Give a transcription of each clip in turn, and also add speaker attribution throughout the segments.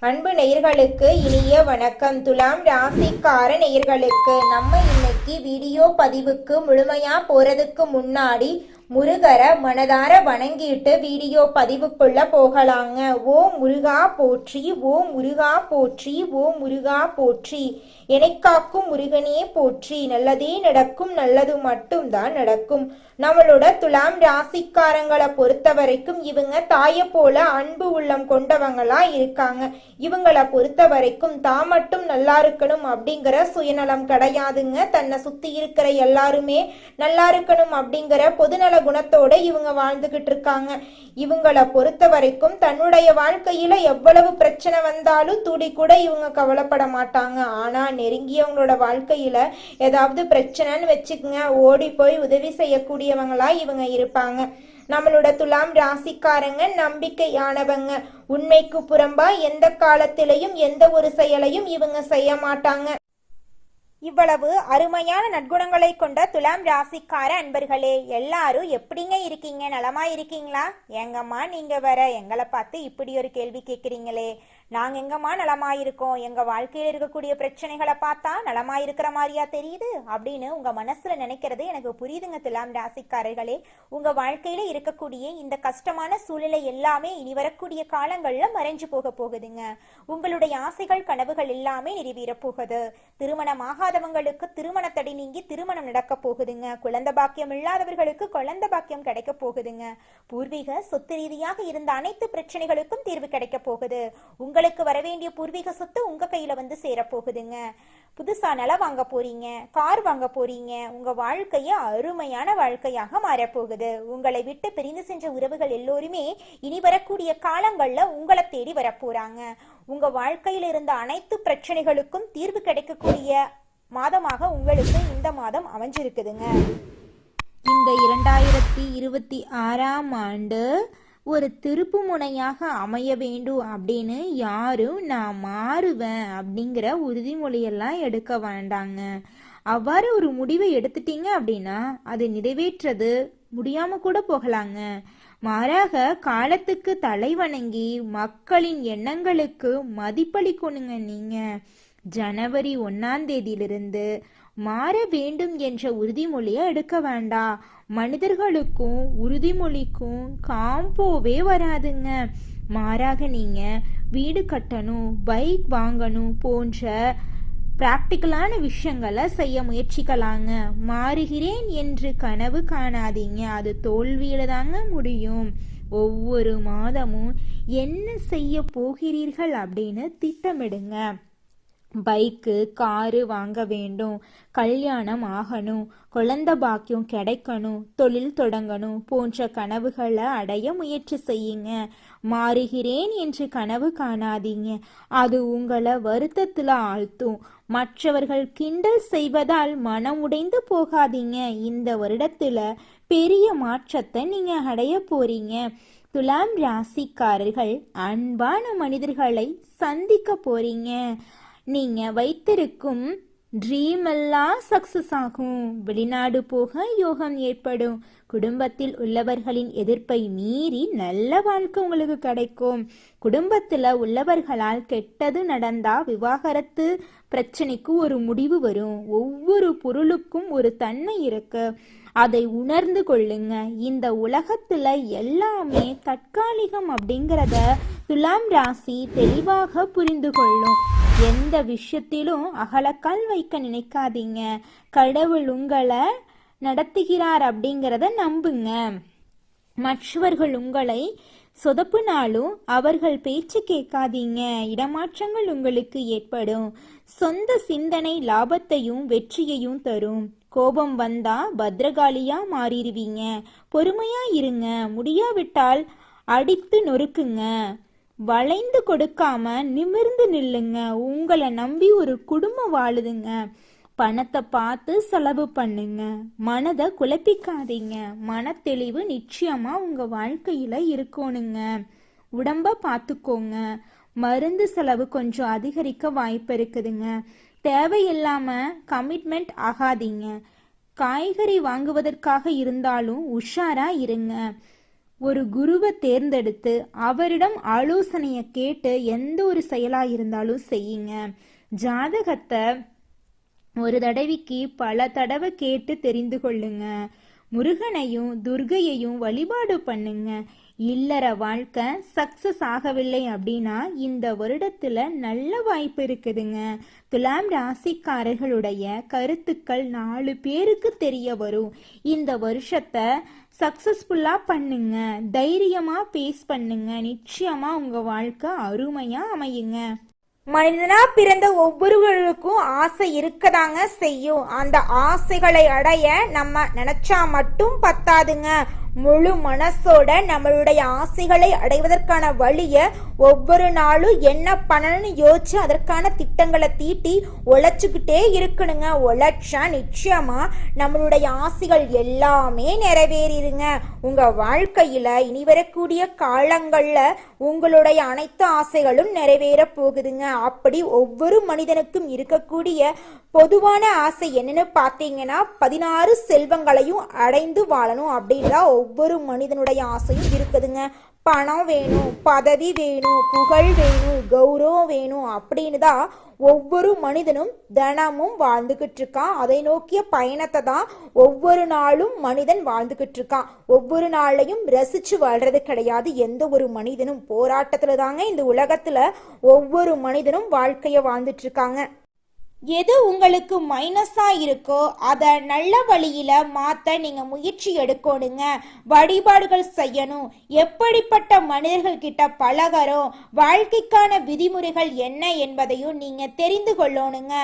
Speaker 1: அன்பு நேயர்களுக்கு இனிய வணக்கம். துலாம் ராசிக்கார நேயர்களுக்கு நம்ம இன்னைக்கு வீடியோ பதிவுக்கு முழுமையா போறதுக்கு முன்னாடி முருகரை மனதார வணங்கிட்டு வீடியோ பதிவுக்குள்ள போகலாங்க. ஓம் முருகா போற்றி, ஓம் முருகா போற்றி, ஓம் முருகா போற்றி. எனக்காக்கும் முருகனே போற்றி. நல்லதே நடக்கும், நல்லது மட்டும்தான் நடக்கும். நம்மளோட துலாம் ராசிக்காரங்களை பொறுத்த வரைக்கும் இவங்க தாயை போல அன்பு உள்ளம் கொண்டவங்களா இருக்காங்க. இவங்களை பொறுத்த வரைக்கும் தான் மட்டும் நல்லா இருக்கணும் அப்படிங்கிற சுயநலம் கிடையாதுங்க. தன்னை சுத்தி இருக்கிற எல்லாருமே நல்லா இருக்கணும் அப்படிங்கிற பொதுநல குணத்தோட இவங்க வாழ்ந்துகிட்டு இருக்காங்க. இவங்களை பொறுத்த வரைக்கும் தன்னுடைய வாழ்க்கையில எவ்வளவு பிரச்சனை வந்தாலும் துடி கூட இவங்க கவலைப்பட மாட்டாங்க. ஆனா நெருங்கியவங்களோட வாழ்க்கையில ஏதாவது பிரச்சனைன்னு வச்சுக்கோங்க, ஓடி போய் உதவி செய்யக்கூடியவங்களா இவங்க இருப்பாங்க. நம்மளோட துலாம் ராசிக்காரங்க நம்பிக்கையானவங்க. உண்மைக்கு புறம்பா எந்த காலத்திலையும் எந்த ஒரு செயலையும் இவங்க செய்ய மாட்டாங்க. இவ்வளவு அருமையான நற்குணங்களை கொண்ட துலாம் ராசிக்கார அன்பர்களே, எல்லாரும் எப்படிங்க இருக்கீங்க? நலமா இருக்கீங்களா? எங்கம்மா நீங்க வேற எங்களை பார்த்து இப்படி ஒரு கேள்வி கேட்குறீங்களே. நாங்க எங்கம்மா நலமா இருக்கோம், எங்க வாழ்க்கையில இருக்கக்கூடிய பிரச்சனைகளை பார்த்தா நலமா இருக்கிற மாதிரியா தெரியுது அப்படின்னு உங்க மனசுல நினைக்கிறது எனக்கு புரியுதுங்க. துலாம் ராசிக்காரர்களே, உங்க வாழ்க்கையில இருக்கக்கூடிய இந்த கஷ்டமான சூழ்நிலை எல்லாமே இனி வரக்கூடிய காலங்கள்ல மறைஞ்சு போகுதுங்க. உங்களுடைய ஆசைகள் கனவுகள் எல்லாமே நிறைவேற போகுது. திருமணமாகாதவங்களுக்கு திருமண தடை நீங்கி திருமணம் நடக்க போகுதுங்க. குழந்தை பாக்கியம் இல்லாதவர்களுக்கு குழந்தை பாக்கியம் கிடைக்க போகுதுங்க. பூர்வீக சொத்து ரீதியாக இருந்த அனைத்து பிரச்சனைகளுக்கும் தீர்வு கிடைக்க போகுது. உங்களுக்கு வரவேண்டிய பூர்வீக சொத்து உங்க கையில வந்து சேரப்போகுதுங்க. புதுசா நிலம் வாங்க போறீங்க, கார் வாங்க போறீங்க. உங்க வாழ்க்கைய அருமையான வாழ்க்கையாக மாறப்போகுது. உங்களை விட்டு பிரிந்து சென்ற உறவுகள் எல்லோருமே இனி வரக்கூடிய காலங்கள்ல உங்களை தேடி வரப்போறாங்க. உங்க வாழ்க்கையில இருந்த அனைத்து பிரச்சனைகளுக்கும் தீர்வு கிடைக்கக்கூடிய மாதமாக உங்களுக்கு இந்த மாதம் அமைஞ்சிருக்குதுங்க. இந்த 2026ஆம் ஆண்டு ஒரு திருப்பு முனையாக அமைய வேண்டும் அப்படின்னு யாரும் நான் மாறுவேன் அப்படிங்கிற உறுதிமொழியெல்லாம் எடுக்க வேண்டாங்க. அவ்வாறு ஒரு முடிவை எடுத்துட்டீங்க அப்படின்னா அது நிறைவேற்றது முடியாம கூட போகலாங்க. மாறாக காலத்துக்கு தலை வணங்கி மக்களின் எண்ணங்களுக்கு மதிப்பளிக்கணுங்க. நீங்க ஜனவரி 1ஆம் தேதியிலிருந்து மாற வேண்டும் என்ற உறுதிமொழியை எடுக்க வேண்டாம். மனிதர்களுக்கும் உறுதிமொழிக்கும் காம்போவே வராதுங்க. மாறாக நீங்க வீடு கட்டணும், பைக் வாங்கணும் போன்ற பிராக்டிக்கலான விஷயங்களை செய்ய முயற்சிக்கலாங்க. மாறுகிறேன் என்று கனவு காணாதீங்க, அது தோல்வியில தாங்க முடியும். ஒவ்வொரு மாதமும் என்ன செய்ய போகிறீர்கள் அப்படின்னு திட்டமிடுங்க. பைக்கு காரு வாங்க வேண்டும், கல்யாணம் ஆகணும், குழந்தை பாக்கியம் கிடைக்கணும், தொழில் தொடங்கணும் போன்ற கனவுகளை அடைய முயற்சி செய்யுங்க. மாறுகிறேன் என்று கனவு காணாதீங்க, அது உங்களை வருத்தத்துல ஆழ்த்தும். மற்றவர்கள் கிண்டல் செய்வதால் மனம் உடைந்து போகாதீங்க. இந்த வருடத்துல பெரிய மாற்றத்தை நீங்க அடைய போறீங்க. துலாம் ராசிக்காரர்கள் அன்பான மனிதர்களை சந்திக்க போறீங்க. நீங்க வைத்திருக்கும் ட்ரீம் எல்லாம் சக்சஸ் ஆகும். வெளிநாடு போக யோகம் ஏற்படும். குடும்பத்தில் உள்ளவர்களின் எதிர்ப்பை மீறி நல்ல வாழ்க்கை உங்களுக்கு கிடைக்கும். குடும்பத்துல உள்ளவர்களால் கெட்டது நடந்தா விவாகரத்து பிரச்சனைக்கு ஒரு முடிவு வரும். ஒவ்வொரு பொருளுக்கும் ஒரு தன்மை இருக்கு, அதை உணர்ந்து கொள்ளுங்க. இந்த உலகத்துல எல்லாமே தற்காலிகம் அப்படிங்கிறத துலாம் ராசி தெளிவாக புரிந்து கொள்ளும். எந்த விஷயத்திலும் அகலக்கால் வைக்க நினைக்காதீங்க. கடவுள் உங்களை நடத்துகிறார் அப்படிங்கிறத நம்புங்க. மற்றவர்கள் உங்களை சொதப்புனாலும் அவர்கள் பேச்சு கேட்காதீங்க. இடமாற்றங்கள் உங்களுக்கு ஏற்படும். சொந்த சிந்தனை லாபத்தையும் வெற்றியையும் தரும். கோபம் வந்தா பத்ரகாளியா மாறிடுவீங்க. பொறுமையா இருங்க, முடியாவிட்டால் அடித்து நொறுக்குங்க. வளைந்து கொடுக்காம நிமிர்ந்து நில்லுங்க. உங்களை நம்பி ஒரு குடும்பம் வாழுதுங்க. பணத்தை பார்த்து செலவு பண்ணுங்க. மனதை குழப்பிக்காதீங்க. மனத்தெளிவு நிச்சயமா உங்க வாழ்க்கையில இருக்கணுங்க. உடம்ப பார்த்துக்கோங்க. மருந்து செலவு கொஞ்சம் அதிகரிக்க வாய்ப்பு இருக்குதுங்க. தேவையில்லாம கமிட்மெண்ட் ஆகாதீங்க. காய்கறி வாங்குவதற்காக இருந்தாலும் உஷாரா இருங்க. ஒரு குருவை தேர்ந்தெடுத்து அவரிடம் ஆலோசனையை கேட்டு எந்த ஒரு செயலா இருந்தாலும் செய்யுங்க. ஜாதகத்தை ஒரு தடவைக்கு பல தடவை கேட்டு தெரிந்து கொள்ளுங்க. முருகனையும் துர்கையையும் வழிபாடு பண்ணுங்க. இல்லற வாழ்க்கை சக்சஸ் ஆகவில்லை அப்படின்னா இந்த வருடத்துல நல்ல வாய்ப்பு இருக்குதுங்க. துலாம் ராசிக்காரர்களுடைய கருத்துக்கள் 4 பேருக்கு தெரிய வரும். இந்த வருஷத்தை சக்சஸ்ஃபுல்லா பண்ணுங்க. தைரியமா பேஸ் பண்ணுங்க. நிச்சயமா உங்க வாழ்க்கை அருமையா அமையுங்க. மனிதனா பிறந்த ஒவ்வொருவருக்கும் ஆசை இருக்கதாங்க செய்யும். அந்த ஆசைகளை அடைய நம்ம நினைச்சா மட்டும் பத்தாதுங்க. முழு மனசோட நம்மளுடைய ஆசைகளை அடைவதற்கான வழிய ஒவ்வொரு நாளும் என்ன பண்ணணும்னு யோசிச்சு அதற்கான திட்டங்களை தீட்டி உழைச்சுக்கிட்டே இருக்கணுங்க. உழைச்சா நிச்சயமா நம்மளுடைய ஆசைகள் எல்லாமே நிறைவேறிடுங்க. உங்க வாழ்க்கையில இனி வரக்கூடிய காலங்கள்ல உங்களுடைய அனைத்து ஆசைகளும் நிறைவேற போகுதுங்க. அப்படி ஒவ்வொரு மனிதனுக்கும் இருக்கக்கூடிய பொதுவான ஆசை என்னன்னு பார்த்தீங்கன்னா 16 செல்வங்களையும் அடைந்து வாழணும் அப்படின்னு ஒவ்வொரு மனிதனுடைய ஆசையும் இருக்குதுங்க. பணம் வேணும், பதவி வேணும், புகழ் வேணும், கௌரவம் வேணும் அப்படின்னு தான் ஒவ்வொரு மனிதனும் தினமும் வாழ்ந்துகிட்டு இருக்கான். அதை நோக்கிய பயணத்தை தான் ஒவ்வொரு நாளும் மனிதன் வாழ்ந்துகிட்டு இருக்கான். ஒவ்வொரு நாளையும் ரசிச்சு வாழ்றது கிடையாது. எந்த ஒரு மனிதனும் போராட்டத்துல தாங்க இந்த உலகத்துல ஒவ்வொரு மனிதனும் வாழ்க்கைய வாழ்ந்துட்டு இருக்காங்க. எது உங்களுக்கு மைனஸா இருக்கோ அதை நல்ல வழியில மாத்த நீங்க முயற்சி எடுக்கணுங்க. வழிபாடுகள் செய்யணும். எப்படிப்பட்ட மனிதர்கள் கிட்ட பழகிறோம், வாழ்க்கைக்கான விதிமுறைகள் என்ன என்பதையும் நீங்க தெரிந்து கொள்ளணுங்க.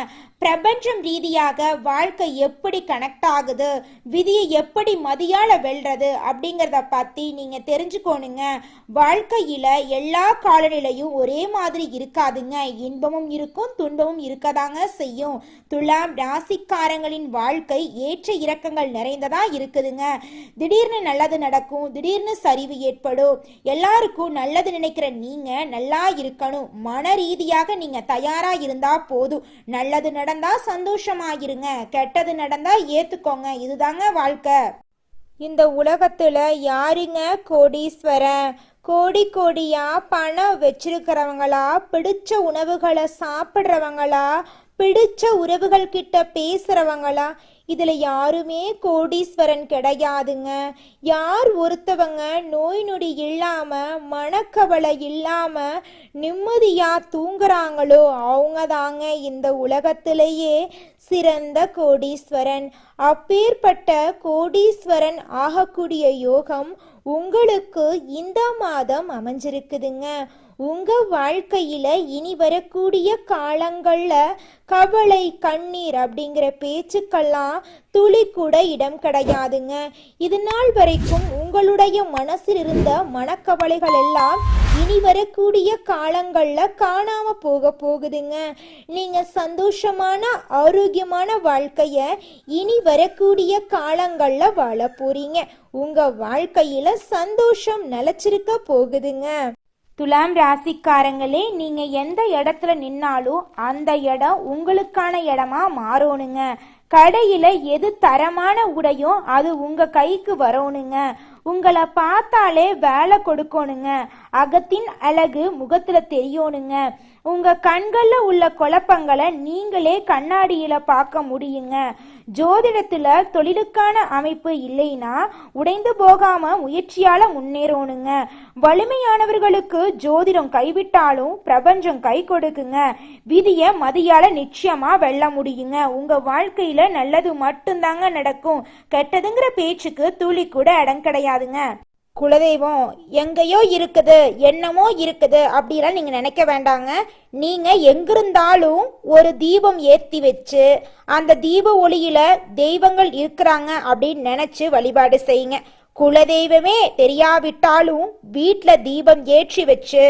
Speaker 1: பிரபஞ்சம் ரீதியாக வாழ்க்கை எப்படி கனெக்ட் ஆகுது, விதியை எப்படி மதியால வெல்றது அப்படிங்கிறத பத்தி நீங்க தெரிஞ்சுக்கோணுங்க. வாழ்க்கையில எல்லா காலநிலையும் ஒரே மாதிரி இருக்காதுங்க. இன்பமும் இருக்கும், துன்பமும் இருக்கதாங்க செய்யும். துலாம் ராசிக்காரங்களின் வாழ்க்கை ஏற்ற இறக்கங்கள் நிறைந்ததா இருக்குதுங்க. திடீர்னு நல்லது நடக்கும், திடீர்னு சரிவு ஏற்படும். எல்லாருக்கும் நல்லது நினைக்கிற நீங்க நல்லா இருக்கணும். மன ரீதியாக நீங்க தயாரா இருந்தா போதும். நல்லது நடந்தா சந்தோஷமாயிருங்க, கெட்டது நடந்தா ஏத்துக்கோங்க. இதுதாங்க வாழ்க்கை. இந்த உலகத்துல யாருங்க கோடீஸ்வரன்? கோடி கோடியா பணம் வச்சிருக்கிறவங்களா, பிடிச்ச உணவுகளை சாப்பிட்றவங்களா, பிடிச்ச உறவுகள் கிட்ட பேசுறவங்களா? இதுல யாருமே கோடீஸ்வரன் கிடையாதுங்க. யார் ஒருத்தவங்க நோய் நொடி இல்லாம மனக்கவலை இல்லாம நிம்மதியா தூங்குறாங்களோ அவங்க தாங்க இந்த உலகத்திலேயே சிறந்த கோடீஸ்வரன். அப்பேற்பட்ட கோடீஸ்வரன் ஆகக்கூடிய யோகம் உங்களுக்கு இந்த மாதம் அமைஞ்சிருக்குதுங்க. உங்க வாழ்க்கையில இனி வரக்கூடிய காலங்கள்ல கவலை கண்ணீர் அப்படிங்கிற பேச்சுக்கெல்லாம் துளி கூட இடம் கிடையாதுங்க. இது நாள் வரைக்கும் உங்களுடைய மனசில் இருந்த மனக்கவலைகள் எல்லாம் இனி வரக்கூடிய காலங்கள்ல காணாம போகுதுங்க. நீங்க சந்தோஷமான ஆரோக்கியமான வாழ்க்கைய இனி வரக்கூடிய காலங்கள்ல வாழ போறீங்க. உங்க வாழ்க்கையில சந்தோஷம் நிலைச்சிருக்க போகுதுங்க. துலாம் ராசிக்காரங்களே, நீங்க எந்த இடத்துல நின்னாலும் அந்த இடம் உங்களுக்கான இடமா மாறணுங்க. கடையில எது தரமான உடையோ அது உங்க கைக்கு வரணுங்க. உங்களை பார்த்தாலே வேலை கொடுக்கணுங்க. அகத்தின் அழகு முகத்துல தெரியணுங்க. உங்க கண்கள்ல உள்ள குழப்பங்களை நீங்களே கண்ணாடியில பார்க்க முடியுங்க. ஜோதிடத்துல தொழிலுக்கான அமைப்பு இல்லைன்னா உடைந்து போகாம முயற்சியால முன்னேறணுங்க. வலிமையானவர்களுக்கு ஜோதிடம் கைவிட்டாலும் பிரபஞ்சம் கை கொடுக்குங்க. விதிய மதியால நிச்சயமா வெல்ல முடியுங்க. உங்க வாழ்க்கையில நல்லது மட்டும்தாங்க நடக்கும். கெட்டதுங்கிற பேச்சுக்கு துளி கூட இடம் கிடையாதுங்க. குலதெய்வம் எங்கேயோ இருக்குது, என்னமோ இருக்குது அப்படிலாம் நீங்க நினைக்க வேண்டாங்க. நீங்க எங்கிருந்தாலும் ஒரு தீபம் ஏற்றி வச்சு அந்த தீப ஒளியில தெய்வங்கள் இருக்கிறாங்க அப்படின்னு நினைச்சு வழிபாடு செய்யுங்க. குலதெய்வமே தெரியாவிட்டாலும் வீட்டில் தீபம் ஏற்றி வச்சு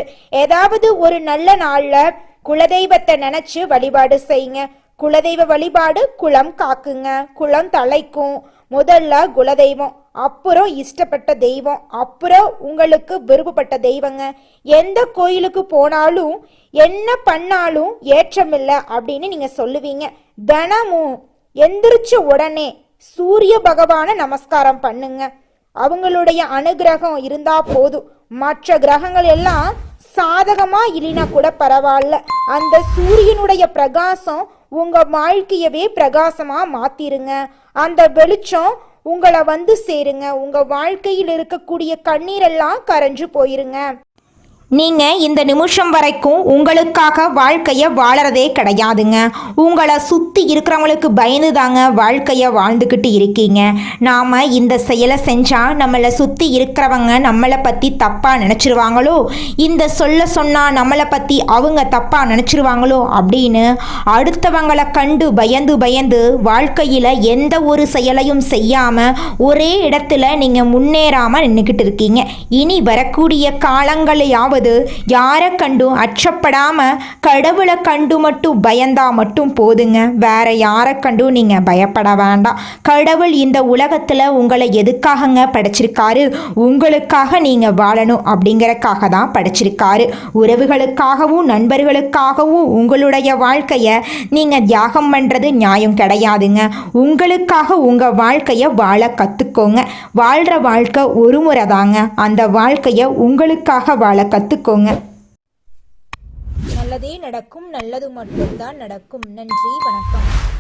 Speaker 1: ஏதாவது ஒரு நல்ல நாள்ல குலதெய்வத்தை நினைச்சு வழிபாடு செய்யுங்க. குலதெய்வ வழிபாடு குலம் காக்குங்க, குலம் தலைக்கும். முதல்ல குலதெய்வம், அப்புறம் இஷ்டப்பட்ட தெய்வம், அப்புறம் உங்களுக்கு விருப்பப்பட்ட தெய்வங்க. எந்த கோயிலுக்கு போனாலும் என்ன பண்ணாலும் ஏற்றமில்லை அப்படின்னு நீங்க சொல்லுவீங்க. தினமும் எந்திரிச்ச உடனே சூரிய பகவான நமஸ்காரம் பண்ணுங்க. அவங்களுடைய அனுகிரகம் இருந்தா போதும். மற்ற கிரகங்கள் எல்லாம் சாதகமா இல்லைனா கூட பரவாயில்ல, அந்த சூரியனுடைய பிரகாசம் உங்க வாழ்க்கையவே பிரகாசமா மாத்திருங்க. அந்த வெளிச்சம் உங்களை வந்து சேருங்க. உங்க வாழ்க்கையில் இருக்கக்கூடிய கண்ணீரெல்லாம் கரைஞ்சு போயிருங்க. நீங்கள் இந்த நிமிஷம் வரைக்கும் உங்களுக்காக வாழ்க்கையை வாழறதே கிடையாதுங்க. உங்களை சுற்றி இருக்கிறவங்களுக்கு பயந்து தாங்க வாழ்க்கையை வாழ்ந்துக்கிட்டு இருக்கீங்க. நாம் இந்த செயலை செஞ்சால் நம்மளை சுற்றி இருக்கிறவங்க நம்மளை பற்றி தப்பாக நினச்சிருவாங்களோ, இந்த சொல்ல சொன்னால் நம்மளை பற்றி அவங்க தப்பாக நினச்சிருவாங்களோ அப்படின்னு அடுத்தவங்களை கண்டு பயந்து பயந்து வாழ்க்கையில் எந்த ஒரு செயலையும் செய்யாமல் ஒரே இடத்துல நீங்கள் முன்னேறாமல் நின்றுக்கிட்டு இருக்கீங்க. இனி வரக்கூடிய காலங்களையாவது யாரை கண்டும் அச்சப்படாம கடவுளை கண்டு மட்டும் பயந்தா மட்டும் போதுங்க. வேற யாரை கண்டும் நீங்க பயப்பட வேண்டாம். கடவுள் இந்த உலகத்துல உங்களை எதுக்காகங்க படைச்சிருக்காரு? உங்களுக்காக நீங்க வாழணும் அப்படிங்கறக்காக தான் படைச்சிருக்காரு. உறவுகளுக்காகவும் நண்பர்களுக்காகவும் உங்களுடைய வாழ்க்கைய நீங்க தியாகம் பண்றது நியாயம் கிடையாதுங்க. உங்களுக்காக உங்க வாழ்க்கைய வாழ கத்துக்கோங்க. வாழ்ற வாழ்க்கை ஒரு முறை தாங்க. அந்த வாழ்க்கைய உங்களுக்காக வாழ கத்துக்கோங்க. நல்லதே நடக்கும், நல்லது மட்டும்தான் நடக்கும். நன்றி, வணக்கம்.